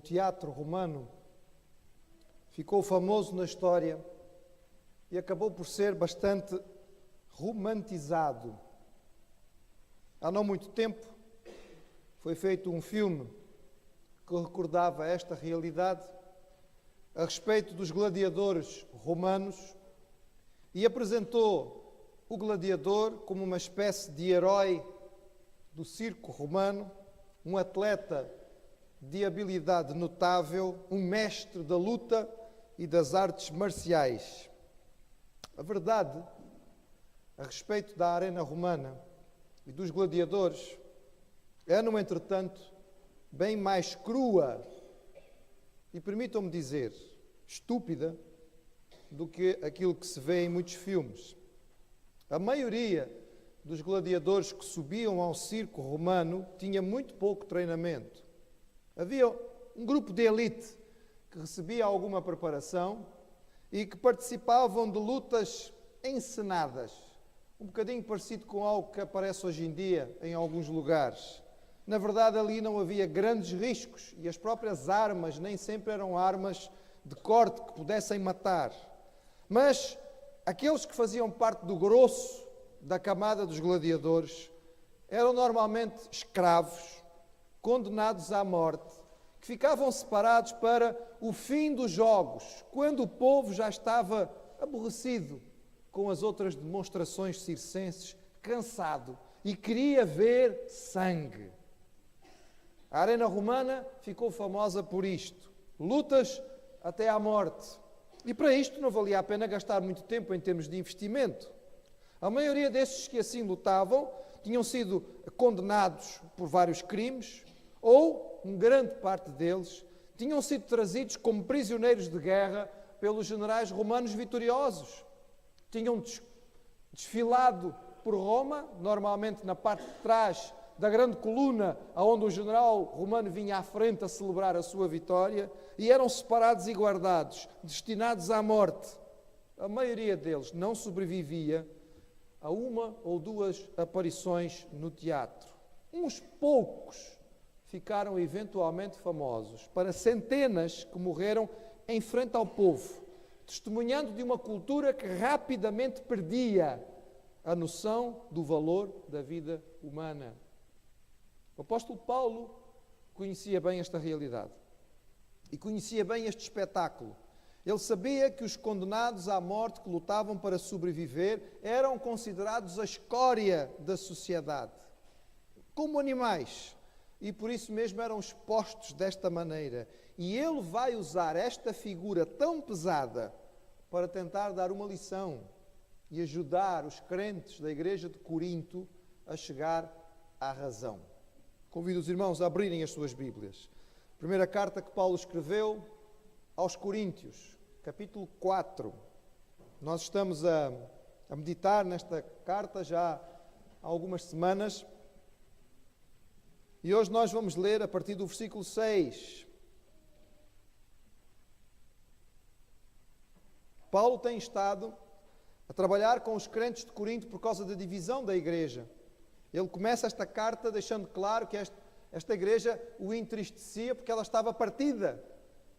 teatro romano ficou famoso na história e acabou por ser bastante romantizado. Há não muito tempo foi feito um filme que recordava esta realidade a respeito dos gladiadores romanos e apresentou o gladiador como uma espécie de herói do circo romano, um atleta de habilidade notável, um mestre da luta e das artes marciais. A verdade a respeito da arena romana e dos gladiadores é, no entretanto, bem mais crua e, permitam-me dizer, estúpida do que aquilo que se vê em muitos filmes. A maioria dos gladiadores que subiam ao circo romano tinha muito pouco treinamento. Havia um grupo de elite que recebia alguma preparação e que participavam de lutas encenadas, um bocadinho parecido com algo que aparece hoje em dia em alguns lugares. Na verdade, ali não havia grandes riscos e as próprias armas nem sempre eram armas de corte que pudessem matar. Mas aqueles que faziam parte do grosso da camada dos gladiadores eram normalmente escravos, condenados à morte, que ficavam separados para o fim dos jogos, quando o povo já estava aborrecido com as outras demonstrações circenses, cansado e queria ver sangue. A arena romana ficou famosa por isto, lutas até à morte. E para isto não valia a pena gastar muito tempo em termos de investimento. A maioria destes que assim lutavam tinham sido condenados por vários crimes ou, uma grande parte deles, tinham sido trazidos como prisioneiros de guerra pelos generais romanos vitoriosos. Tinham desfilado por Roma, normalmente na parte de trás da grande coluna, onde o general romano vinha à frente a celebrar a sua vitória, e eram separados e guardados, destinados à morte. A maioria deles não sobrevivia a uma ou duas aparições no teatro. Uns poucos ficaram eventualmente famosos, para centenas que morreram em frente ao povo, testemunhando de uma cultura que rapidamente perdia a noção do valor da vida humana. O apóstolo Paulo conhecia bem esta realidade e conhecia bem este espetáculo. Ele sabia que os condenados à morte que lutavam para sobreviver eram considerados a escória da sociedade, como animais, e por isso mesmo eram expostos desta maneira. E ele vai usar esta figura tão pesada para tentar dar uma lição e ajudar os crentes da igreja de Corinto a chegar à razão. Convido os irmãos a abrirem as suas Bíblias. Primeira carta que Paulo escreveu aos Coríntios, capítulo 4. Nós estamos a meditar nesta carta já há algumas semanas e hoje nós vamos ler a partir do versículo 6. Paulo tem estado a trabalhar com os crentes de Corinto por causa da divisão da igreja. Ele começa esta carta deixando claro que esta igreja o entristecia porque ela estava partida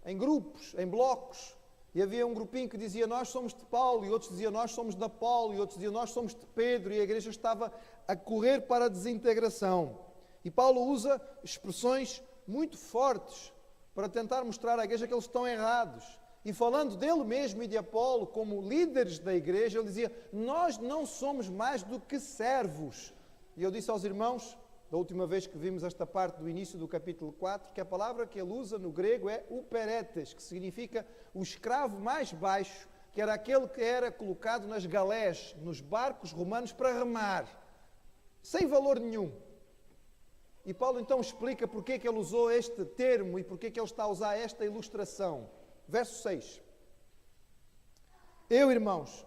em grupos, em blocos. E havia um grupinho que dizia nós somos de Paulo, e outros diziam nós somos de Apolo, e outros diziam nós somos de Pedro, e a igreja estava a correr para a desintegração. E Paulo usa expressões muito fortes para tentar mostrar à igreja que eles estão errados. E falando dele mesmo e de Apolo como líderes da igreja, ele dizia, nós não somos mais do que servos. E eu disse aos irmãos, da última vez que vimos esta parte do início do capítulo 4, que a palavra que ele usa no grego é uperetes, que significa o escravo mais baixo, que era aquele que era colocado nas galés, nos barcos romanos para remar, sem valor nenhum. E Paulo então explica porque é que ele usou este termo e porque é que ele está a usar esta ilustração. Verso 6. Eu, irmãos,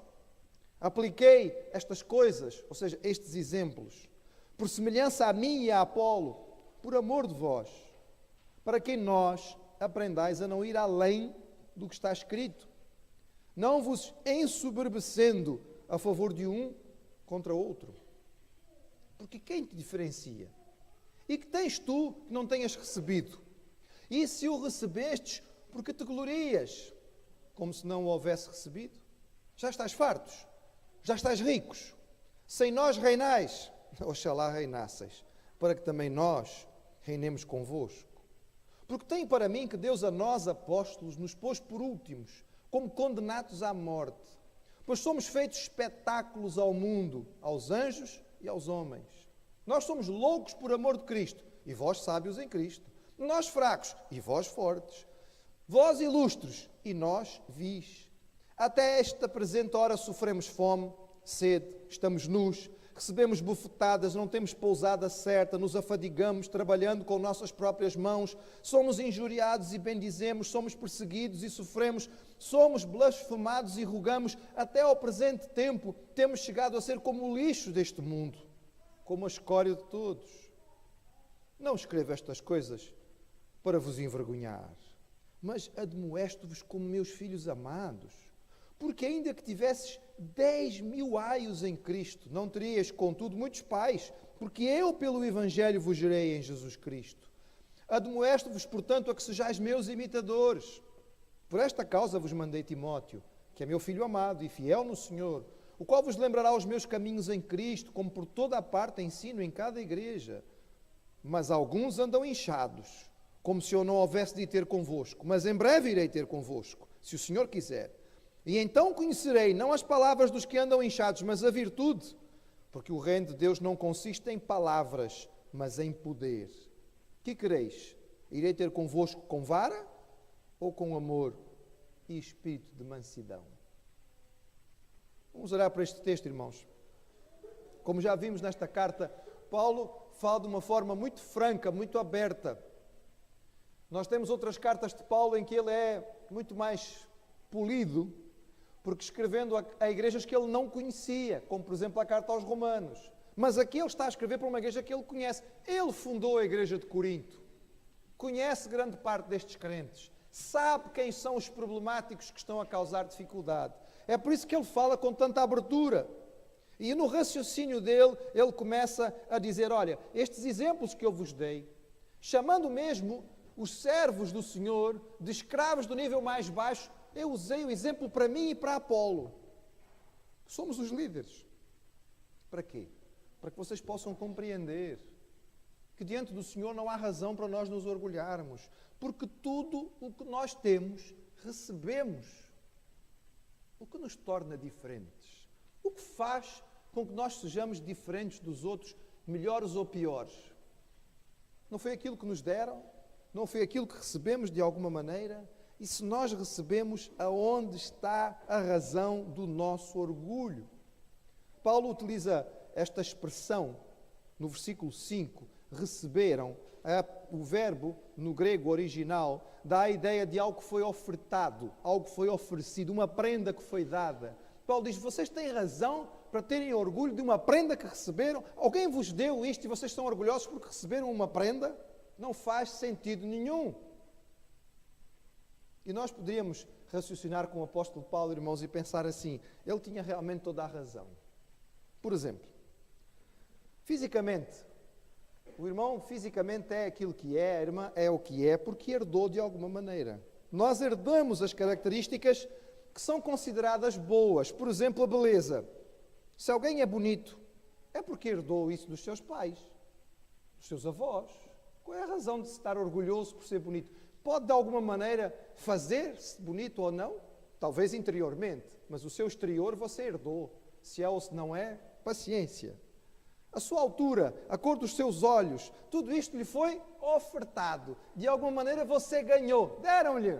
apliquei estas coisas, ou seja, estes exemplos, por semelhança a mim e a Apolo, por amor de vós, para que nós aprendais a não ir além do que está escrito, não vos ensoberbecendo a favor de um contra outro. Porque quem te diferencia? E que tens tu que não tenhas recebido? E se o recebestes, porque te glorias, como se não o houvesse recebido? Já estás fartos? Já estás ricos? Sem nós reinais, oxalá reinasseis, para que também nós reinemos convosco. Porque tem para mim que Deus a nós, apóstolos, nos pôs por últimos, como condenados à morte, pois somos feitos espetáculos ao mundo, aos anjos e aos homens. Nós somos loucos por amor de Cristo, e vós sábios em Cristo. Nós fracos, e vós fortes. Vós ilustres, e nós vis. Até esta presente hora sofremos fome, sede, estamos nus, recebemos bufetadas, não temos pousada certa, nos afadigamos, trabalhando com nossas próprias mãos, somos injuriados e bendizemos, somos perseguidos e sofremos, somos blasfemados e rogamos, até ao presente tempo temos chegado a ser como o lixo deste mundo, como a escória de todos. Não escrevo estas coisas para vos envergonhar, mas admoesto-vos como meus filhos amados, porque ainda que tivesses 10.000 aios em Cristo, não terias, contudo, muitos pais, porque eu, pelo Evangelho, vos gerei em Jesus Cristo. Admoesto-vos, portanto, a que sejais meus imitadores. Por esta causa vos mandei Timóteo, que é meu filho amado e fiel no Senhor, o qual vos lembrará os meus caminhos em Cristo, como por toda a parte ensino em cada igreja. Mas alguns andam inchados, como se eu não houvesse de ter convosco, mas em breve irei ter convosco, se o Senhor quiser. E então conhecerei não as palavras dos que andam inchados, mas a virtude, porque o reino de Deus não consiste em palavras, mas em poder. Que quereis? Irei ter convosco com vara ou com amor e espírito de mansidão? Vamos olhar para este texto, irmãos. Como já vimos nesta carta, Paulo fala de uma forma muito franca, muito aberta. Nós temos outras cartas de Paulo em que ele é muito mais polido, porque escrevendo a igrejas que ele não conhecia, como por exemplo a carta aos Romanos. Mas aqui ele está a escrever para uma igreja que ele conhece. Ele fundou a igreja de Corinto. Conhece grande parte destes crentes. Sabe quem são os problemáticos que estão a causar dificuldade. É por isso que ele fala com tanta abertura. E no raciocínio dele, ele começa a dizer, olha, estes exemplos que eu vos dei, chamando mesmo os servos do Senhor, de escravos do nível mais baixo, eu usei o exemplo para mim e para Apolo. Somos os líderes. Para quê? Para que vocês possam compreender que diante do Senhor não há razão para nós nos orgulharmos, porque tudo o que nós temos, recebemos. O que nos torna diferentes? O que faz com que nós sejamos diferentes dos outros, melhores ou piores? Não foi aquilo que nos deram? Não foi aquilo que recebemos de alguma maneira? E se nós recebemos, aonde está a razão do nosso orgulho? Paulo utiliza esta expressão no versículo 5, receberam. O verbo no grego original dá a ideia de algo que foi ofertado, algo que foi oferecido, uma prenda que foi dada. Paulo diz, vocês têm razão para terem orgulho de uma prenda que receberam? Alguém vos deu isto e vocês estão orgulhosos porque receberam uma prenda? Não faz sentido nenhum. E nós poderíamos raciocinar com o apóstolo Paulo, irmãos, e pensar assim, ele tinha realmente toda a razão. Por exemplo, fisicamente, o irmão fisicamente é aquilo que é, a irmã é o que é, porque herdou de alguma maneira. Nós herdamos as características que são consideradas boas. Por exemplo, a beleza. Se alguém é bonito, é porque herdou isso dos seus pais, dos seus avós. Qual é a razão de se estar orgulhoso por ser bonito? Pode, de alguma maneira, fazer-se bonito ou não? Talvez interiormente, mas o seu exterior você herdou. Se é ou se não é, paciência. A sua altura, a cor dos seus olhos, tudo isto lhe foi ofertado. De alguma maneira você ganhou, deram-lhe.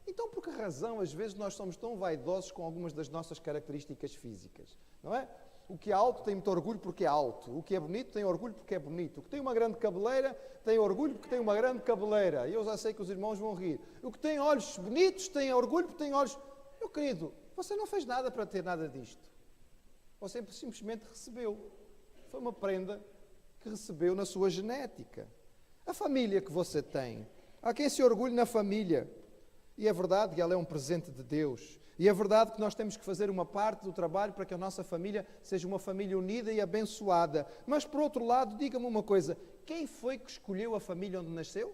Então, por que razão, às vezes, nós somos tão vaidosos com algumas das nossas características físicas? Não é? O que é alto tem muito orgulho porque é alto. O que é bonito tem orgulho porque é bonito. O que tem uma grande cabeleira tem orgulho porque tem uma grande cabeleira. E eu já sei que os irmãos vão rir. O que tem olhos bonitos tem orgulho porque tem olhos... Meu querido, você não fez nada para ter nada disto. Você simplesmente recebeu. Foi uma prenda que recebeu na sua genética. A família que você tem. Há quem se orgulhe na família. E é verdade que ela é um presente de Deus. E é verdade que nós temos que fazer uma parte do trabalho para que a nossa família seja uma família unida e abençoada. Mas, por outro lado, diga-me uma coisa. Quem foi que escolheu a família onde nasceu?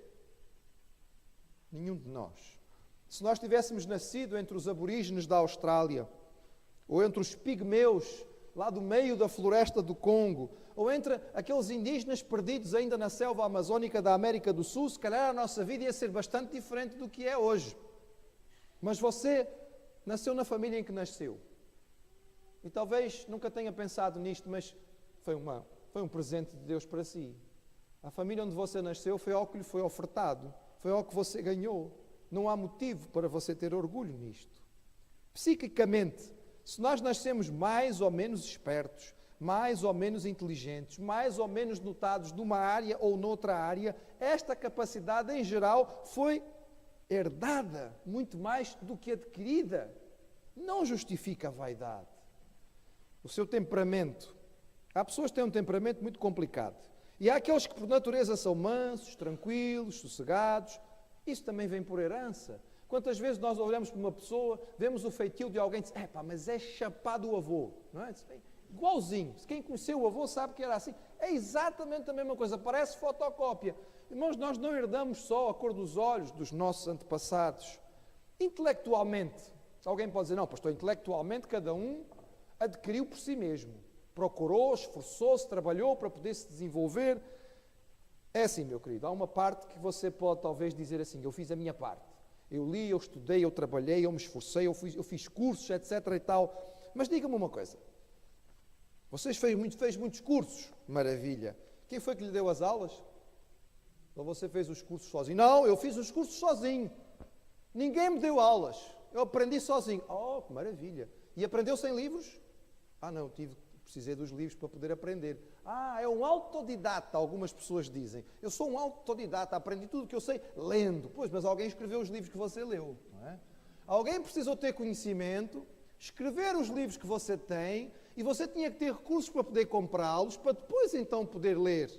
Nenhum de nós. Se nós tivéssemos nascido entre os aborígenes da Austrália, ou entre os pigmeus, lá do meio da floresta do Congo, ou entre aqueles indígenas perdidos ainda na selva amazónica da América do Sul, se calhar a nossa vida ia ser bastante diferente do que é hoje. Mas você nasceu na família em que nasceu. E talvez nunca tenha pensado nisto, mas foi um presente de Deus para si. A família onde você nasceu foi algo que lhe foi ofertado, foi algo que você ganhou. Não há motivo para você ter orgulho nisto. Psiquicamente, se nós nascemos mais ou menos espertos, mais ou menos inteligentes, mais ou menos dotados numa área ou noutra área, esta capacidade em geral foi herdada, muito mais do que adquirida. Não justifica a vaidade. O seu temperamento. Há pessoas que têm um temperamento muito complicado. E há aqueles que por natureza são mansos, tranquilos, sossegados. Isso também vem por herança. Quantas vezes nós olhamos para uma pessoa, vemos o feitio de alguém e dizemos, mas é chapado o avô. Não é? Igualzinho. Quem conheceu o avô sabe que era assim. É exatamente a mesma coisa. Parece fotocópia. Irmãos, nós não herdamos só a cor dos olhos dos nossos antepassados. Intelectualmente. Alguém pode dizer, não, pastor, intelectualmente cada um adquiriu por si mesmo. Procurou, esforçou-se, trabalhou para poder se desenvolver. É assim, meu querido, há uma parte que você pode talvez dizer assim, eu fiz a minha parte. Eu li, eu estudei, eu trabalhei, eu me esforcei, eu fiz cursos, etc. e tal. Mas diga-me uma coisa. Você fez muitos cursos, maravilha. Quem foi que lhe deu as aulas? Ou você fez os cursos sozinho? Não, eu fiz os cursos sozinho. Ninguém me deu aulas. Eu aprendi sozinho. Oh, que maravilha. E aprendeu sem livros? Não, precisei dos livros para poder aprender. É um autodidata, algumas pessoas dizem. Eu sou um autodidata, aprendi tudo o que eu sei lendo. Pois, mas alguém escreveu os livros que você leu, não é? Alguém precisou ter conhecimento, escrever os livros que você tem, e você tinha que ter recursos para poder comprá-los, para depois então poder ler.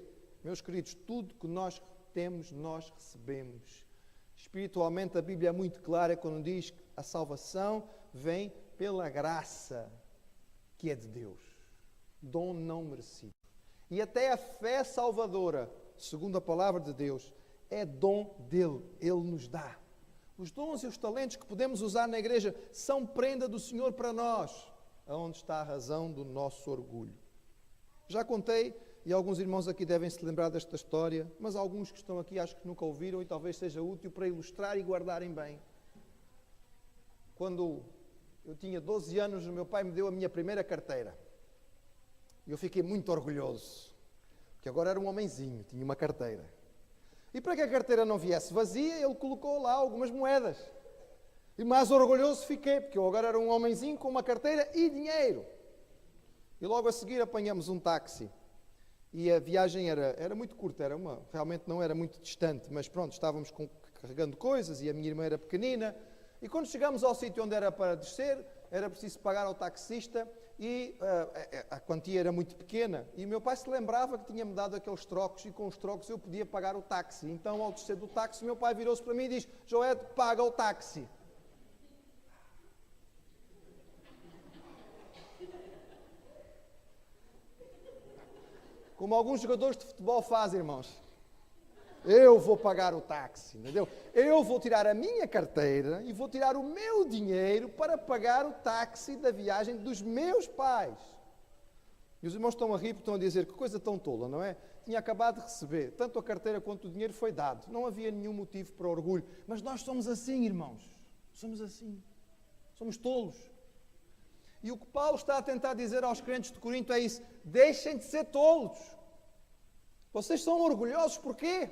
Meus queridos, tudo que nós temos, nós recebemos. Espiritualmente, a Bíblia é muito clara quando diz que a salvação vem pela graça que é de Deus. Dom não merecido. E até a fé salvadora, segundo a palavra de Deus, é dom dele. Ele nos dá. Os dons e os talentos que podemos usar na igreja são prenda do Senhor para nós. Aonde está a razão do nosso orgulho? Já contei, e alguns irmãos aqui devem se lembrar desta história, mas alguns que estão aqui acho que nunca ouviram e talvez seja útil para ilustrar e guardarem bem. Quando eu tinha 12 anos, o meu pai me deu a minha primeira carteira. E eu fiquei muito orgulhoso, porque agora era um homenzinho, tinha uma carteira. E para que a carteira não viesse vazia, ele colocou lá algumas moedas. E mais orgulhoso fiquei, porque eu agora era um homenzinho com uma carteira e dinheiro. E logo a seguir apanhamos um táxi. E a viagem era muito curta, realmente não era muito distante, mas pronto, estávamos carregando coisas e a minha irmã era pequenina. E quando chegámos ao sítio onde era para descer, era preciso pagar ao taxista e a quantia era muito pequena. E o meu pai se lembrava que tinha-me dado aqueles trocos e com os trocos eu podia pagar o táxi. Então, ao descer do táxi, o meu pai virou-se para mim e diz, Joed, paga o táxi. Como alguns jogadores de futebol fazem, irmãos. Eu vou pagar o táxi, entendeu? Eu vou tirar a minha carteira e vou tirar o meu dinheiro para pagar o táxi da viagem dos meus pais. E os irmãos estão a rir porque estão a dizer que coisa tão tola, não é? Tinha acabado de receber, tanto a carteira quanto o dinheiro foi dado. Não havia nenhum motivo para orgulho. Mas nós somos assim, irmãos. Somos assim. Somos tolos. E o que Paulo está a tentar dizer aos crentes de Corinto é isso. Deixem de ser tolos. Vocês são orgulhosos, porquê?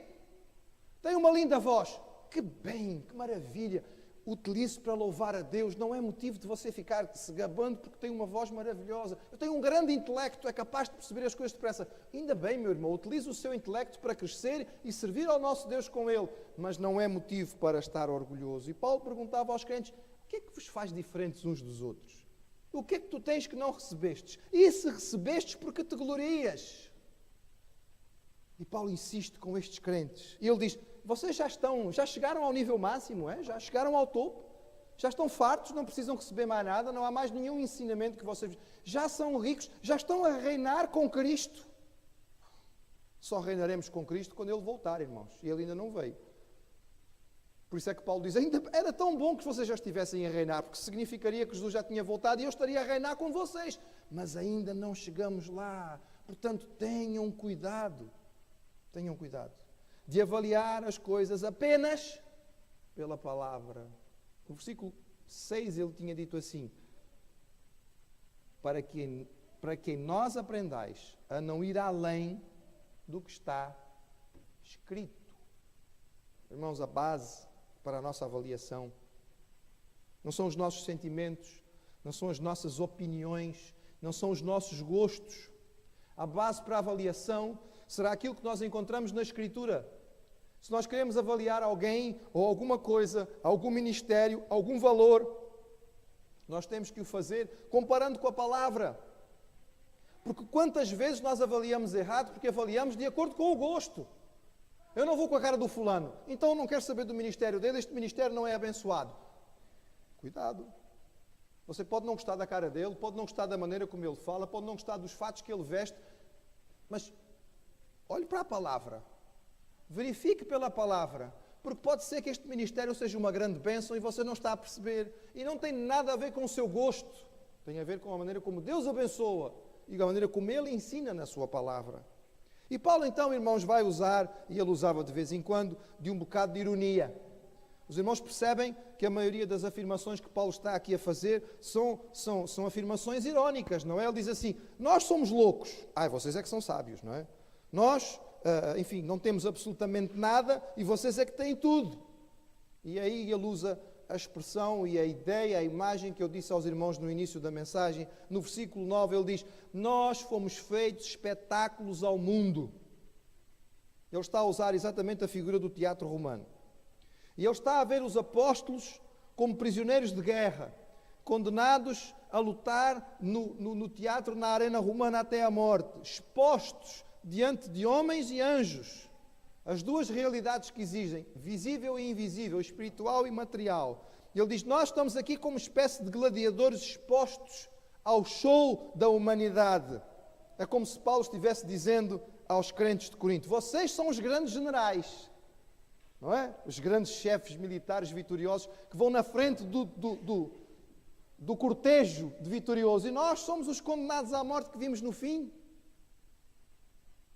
Têm uma linda voz. Que bem, que maravilha. Utilize para louvar a Deus. Não é motivo de você ficar se gabando porque tem uma voz maravilhosa. Eu tenho um grande intelecto, é capaz de perceber as coisas depressa. Ainda bem, meu irmão, utilize o seu intelecto para crescer e servir ao nosso Deus com ele. Mas não é motivo para estar orgulhoso. E Paulo perguntava aos crentes, o que é que vos faz diferentes uns dos outros? O que é que tu tens que não recebestes? E se recebestes, porque te glorias? E Paulo insiste com estes crentes. E ele diz, vocês já chegaram ao nível máximo, é? Já chegaram ao topo? Já estão fartos, não precisam receber mais nada, não há mais nenhum ensinamento que vocês... Já são ricos, já estão a reinar com Cristo. Só reinaremos com Cristo quando Ele voltar, irmãos. E Ele ainda não veio. Por isso é que Paulo diz, ainda era tão bom que vocês já estivessem a reinar, porque significaria que Jesus já tinha voltado e eu estaria a reinar com vocês. Mas ainda não chegamos lá. Portanto, tenham cuidado de avaliar as coisas apenas pela palavra. No versículo 6 ele tinha dito assim, para que nós aprendais a não ir além do que está escrito. Irmãos, a base para a nossa avaliação não são os nossos sentimentos, não são as nossas opiniões, não são os nossos gostos. A base para a avaliação será aquilo que nós encontramos na Escritura. Se nós queremos avaliar alguém ou alguma coisa, algum ministério, algum valor, nós temos que o fazer comparando com a palavra. Porque quantas vezes nós avaliamos errado porque avaliamos de acordo com o gosto. Eu não vou com a cara do fulano, então eu não quero saber do ministério dele, este ministério não é abençoado. Cuidado. Você pode não gostar da cara dele, pode não gostar da maneira como ele fala, pode não gostar dos fatos que ele veste, mas olhe para a palavra. Verifique pela palavra, porque pode ser que este ministério seja uma grande bênção e você não está a perceber. E não tem nada a ver com o seu gosto. Tem a ver com a maneira como Deus abençoa e a maneira como Ele ensina na sua palavra. E Paulo então, irmãos, vai usar, e ele usava de vez em quando, de um bocado de ironia. Os irmãos percebem que a maioria das afirmações que Paulo está aqui a fazer são afirmações irónicas, não é? Ele diz assim, nós somos loucos. Vocês é que são sábios, não é? Nós, enfim, não temos absolutamente nada e vocês é que têm tudo. E aí ele usa a expressão e a ideia, a imagem que eu disse aos irmãos no início da mensagem. No versículo 9 ele diz, nós fomos feitos espetáculos ao mundo. Ele está a usar exatamente a figura do teatro romano. E ele está a ver os apóstolos como prisioneiros de guerra, condenados a lutar no teatro, na arena romana até à morte, expostos diante de homens e anjos. As duas realidades que existem, visível e invisível, espiritual e material. Ele diz, nós estamos aqui como espécie de gladiadores expostos ao show da humanidade. É como se Paulo estivesse dizendo aos crentes de Corinto, vocês são os grandes generais, não é? Os grandes chefes militares vitoriosos que vão na frente do cortejo de vitorioso. E nós somos os condenados à morte que vimos no fim.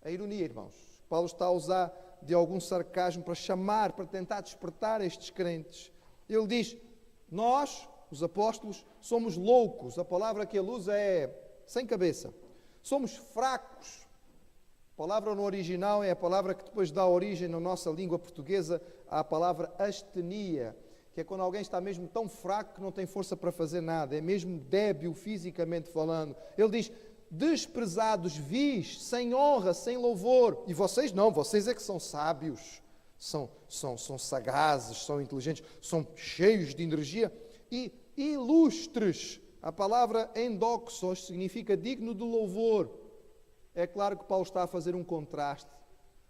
A ironia, irmãos. Paulo está a usar de algum sarcasmo para chamar, para tentar despertar estes crentes. Ele diz, nós, os apóstolos, somos loucos. A palavra que ele usa é sem cabeça. Somos fracos. A palavra no original é a palavra que depois dá origem na nossa língua portuguesa à palavra astenia, que é quando alguém está mesmo tão fraco que não tem força para fazer nada, é mesmo débil fisicamente falando. Ele diz, desprezados, vis, sem honra, sem louvor. E vocês não, vocês é que são sábios, são sagazes, são inteligentes, são cheios de energia e ilustres. A palavra endoxos significa digno de louvor. É claro que Paulo está a fazer um contraste,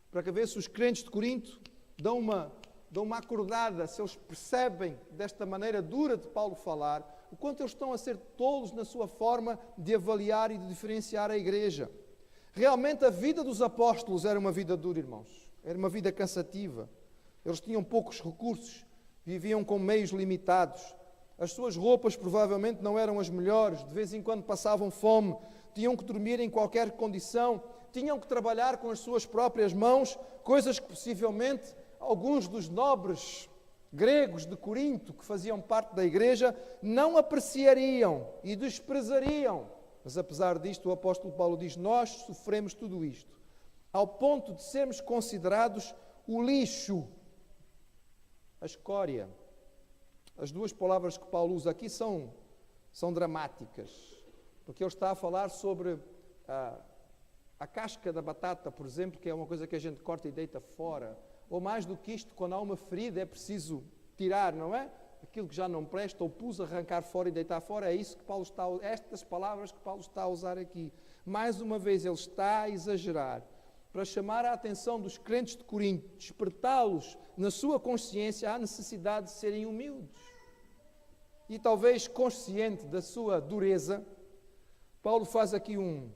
para que ver se os crentes de Corinto dão uma acordada, se eles percebem desta maneira dura de Paulo falar, o quanto eles estão a ser tolos na sua forma de avaliar e de diferenciar a igreja. Realmente a vida dos apóstolos era uma vida dura, irmãos. Era uma vida cansativa. Eles tinham poucos recursos, viviam com meios limitados. As suas roupas provavelmente não eram as melhores, de vez em quando passavam fome, tinham que dormir em qualquer condição, tinham que trabalhar com as suas próprias mãos, coisas que possivelmente alguns dos nobres gregos de Corinto, que faziam parte da igreja, não apreciariam e desprezariam. Mas apesar disto, o apóstolo Paulo diz, nós sofremos tudo isto, ao ponto de sermos considerados o lixo, a escória. As duas palavras que Paulo usa aqui são dramáticas, porque ele está a falar sobre a casca da batata, por exemplo, que é uma coisa que a gente corta e deita fora. Ou mais do que isto, quando há uma ferida é preciso tirar, não é? Aquilo que já não presta, ou pus, arrancar fora e deitar fora, é isso que Paulo está a, estas palavras que Paulo está a usar aqui. Mais uma vez ele está a exagerar, para chamar a atenção dos crentes de Corinto, despertá-los na sua consciência à necessidade de serem humildes. E talvez consciente da sua dureza, Paulo faz aqui um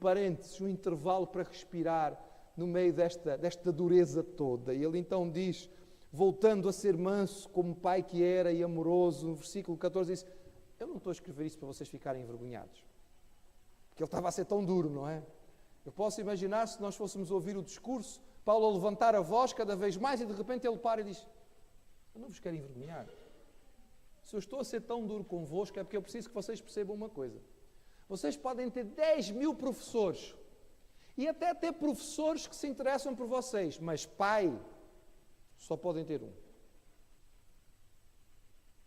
parênteses, um intervalo para respirar no meio desta dureza toda. E ele então diz, voltando a ser manso como pai que era e amoroso. No versículo 14 diz, eu não estou a escrever isso para vocês ficarem envergonhados. Porque ele estava a ser tão duro, não é? Eu posso imaginar se nós fôssemos ouvir o discurso, Paulo a levantar a voz cada vez mais e de repente ele para e diz, eu não vos quero envergonhar. Se eu estou a ser tão duro convosco é porque eu preciso que vocês percebam uma coisa. Vocês podem ter 10.000 professores e até ter professores que se interessam por vocês, mas pai só podem ter um.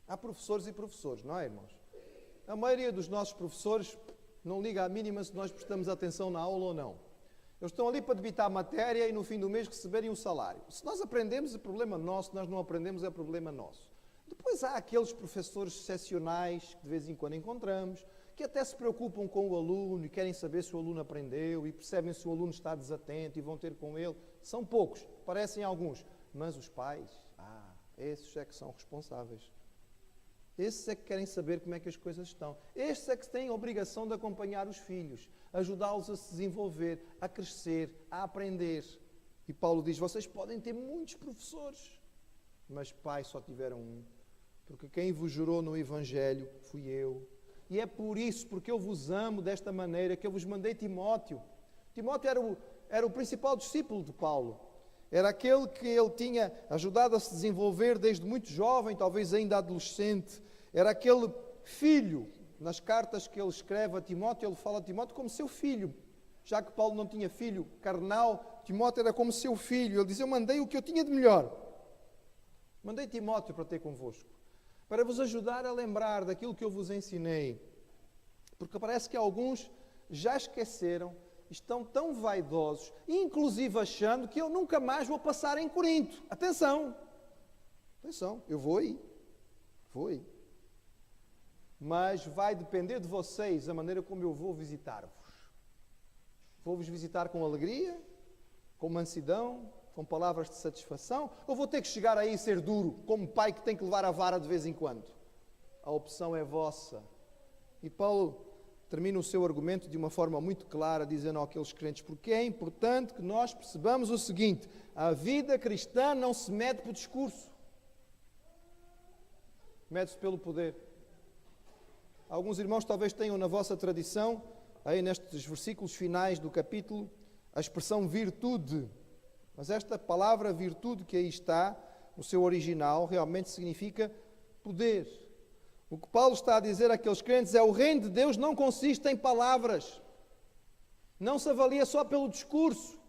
Há professores e professores, não é, irmãos? A maioria dos nossos professores não liga à mínima se nós prestamos atenção na aula ou não. Eles estão ali para debitar a matéria e no fim do mês receberem um salário. Se nós aprendemos, é problema nosso. Se nós não aprendemos, é problema nosso. Depois há aqueles professores excepcionais que de vez em quando encontramos, que até se preocupam com o aluno e querem saber se o aluno aprendeu e percebem se o aluno está desatento e vão ter com ele. São poucos, parecem alguns. Mas os pais, esses é que são responsáveis. Esses é que querem saber como é que as coisas estão. Estes é que têm a obrigação de acompanhar os filhos, ajudá-los a se desenvolver, a crescer, a aprender. E Paulo diz, vocês podem ter muitos professores, mas pai só tiveram um. Porque quem vos jurou no Evangelho fui eu. E é por isso, porque eu vos amo desta maneira, que eu vos mandei Timóteo. Timóteo era o principal discípulo de Paulo. Era aquele que ele tinha ajudado a se desenvolver desde muito jovem, talvez ainda adolescente. Era aquele filho. Nas cartas que ele escreve a Timóteo, ele fala a Timóteo como seu filho. Já que Paulo não tinha filho carnal, Timóteo era como seu filho. Ele diz, eu mandei o que eu tinha de melhor. Mandei Timóteo para ter convosco, para vos ajudar a lembrar daquilo que eu vos ensinei. Porque parece que alguns já esqueceram, estão tão vaidosos, inclusive achando que eu nunca mais vou passar em Corinto. Atenção, eu vou aí. Mas vai depender de vocês a maneira como eu vou visitar-vos. Vou-vos visitar com alegria, com mansidão, com palavras de satisfação, ou vou ter que chegar aí e ser duro, como pai que tem que levar a vara de vez em quando? A opção é vossa. E Paulo termina o seu argumento de uma forma muito clara, dizendo àqueles crentes, porque é importante que nós percebamos o seguinte, a vida cristã não se mede por discurso, mede-se pelo poder. Alguns irmãos talvez tenham na vossa tradição, aí nestes versículos finais do capítulo, a expressão virtude. Mas esta palavra virtude que aí está, no seu original, realmente significa poder. O que Paulo está a dizer àqueles crentes é o reino de Deus não consiste em palavras. Não se avalia só pelo discurso,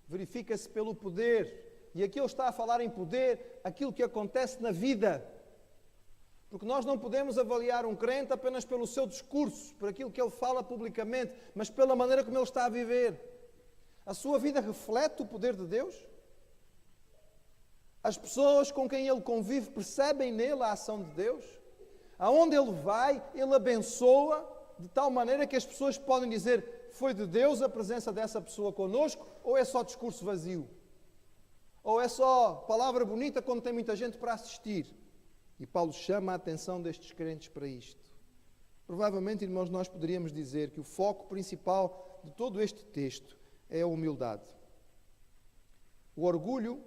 verifica-se pelo poder. E aqui ele está a falar em poder, aquilo que acontece na vida. Porque nós não podemos avaliar um crente apenas pelo seu discurso, por aquilo que ele fala publicamente, mas pela maneira como ele está a viver. A sua vida reflete o poder de Deus? As pessoas com quem ele convive percebem nele a ação de Deus? Aonde ele vai, ele abençoa de tal maneira que as pessoas podem dizer, foi de Deus a presença dessa pessoa conosco, ou é só discurso vazio? Ou é só palavra bonita quando tem muita gente para assistir? E Paulo chama a atenção destes crentes para isto. Provavelmente, irmãos, nós poderíamos dizer que o foco principal de todo este texto é a humildade. O orgulho,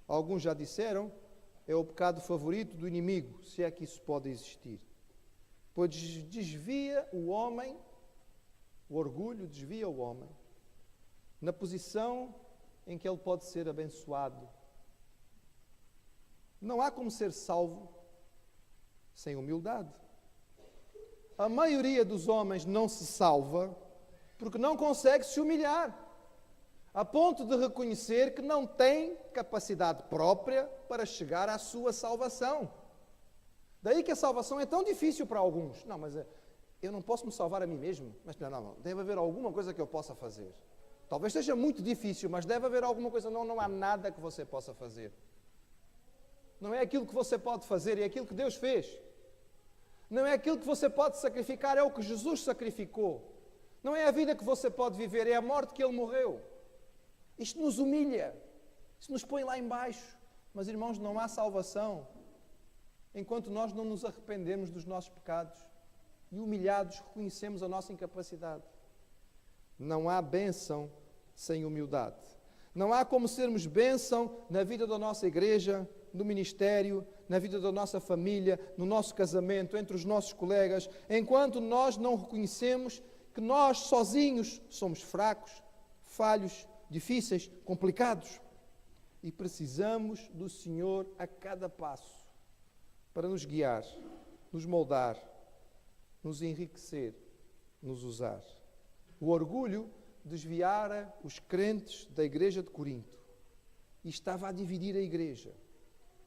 alguns já disseram, é o pecado favorito do inimigo, se é que isso pode existir. Pois desvia o homem, o orgulho desvia o homem, na posição em que ele pode ser abençoado. Não há como ser salvo sem humildade. A maioria dos homens não se salva porque não consegue se humilhar, a ponto de reconhecer que não tem capacidade própria para chegar à sua salvação. Daí que a salvação é tão difícil para alguns. Não, mas eu não posso me salvar a mim mesmo. Mas não, deve haver alguma coisa que eu possa fazer. Talvez seja muito difícil, mas deve haver alguma coisa. Não há nada que você possa fazer. Não é aquilo que você pode fazer, é aquilo que Deus fez. Não é aquilo que você pode sacrificar, é o que Jesus sacrificou. Não é a vida que você pode viver, é a morte que Ele morreu. Isto nos humilha, isto nos põe lá embaixo. Mas, irmãos, não há salvação enquanto nós não nos arrependemos dos nossos pecados e, humilhados, reconhecemos a nossa incapacidade. Não há bênção sem humildade. Não há como sermos bênção na vida da nossa igreja no ministério, na vida da nossa família, no nosso casamento, entre os nossos colegas, enquanto nós não reconhecemos que nós sozinhos somos fracos, falhos, difíceis, complicados. E precisamos do Senhor a cada passo para nos guiar, nos moldar, nos enriquecer, nos usar. O orgulho desviara os crentes da igreja de Corinto e estava a dividir a igreja.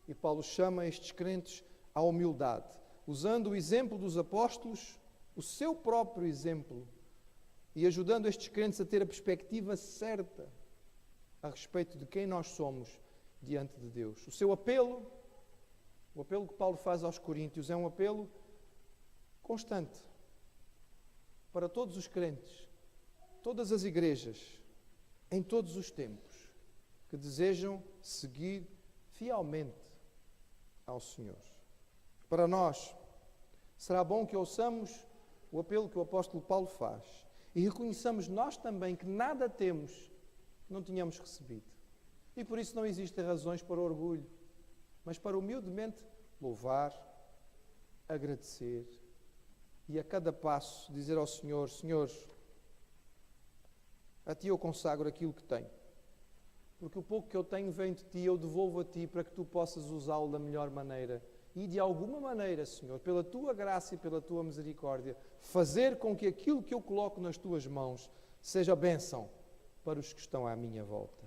E Paulo chama estes crentes à humildade, usando o exemplo dos apóstolos, o seu próprio exemplo, e ajudando estes crentes a ter a perspectiva certa a respeito de quem nós somos diante de Deus. O seu apelo, o apelo que Paulo faz aos coríntios, é um apelo constante para todos os crentes, todas as igrejas, em todos os tempos, que desejam seguir fielmente ao Senhor. Para nós, será bom que ouçamos o apelo que o apóstolo Paulo faz e reconheçamos nós também que nada temos que não tínhamos recebido. E por isso não existem razões para orgulho, mas para humildemente louvar, agradecer e a cada passo dizer ao Senhor: Senhor, a Ti eu consagro aquilo que tenho, porque o pouco que eu tenho vem de Ti, eu devolvo a Ti para que Tu possas usá-lo da melhor maneira. E de alguma maneira, Senhor, pela Tua graça e pela Tua misericórdia, fazer com que aquilo que eu coloco nas Tuas mãos seja bênção para os que estão à minha volta.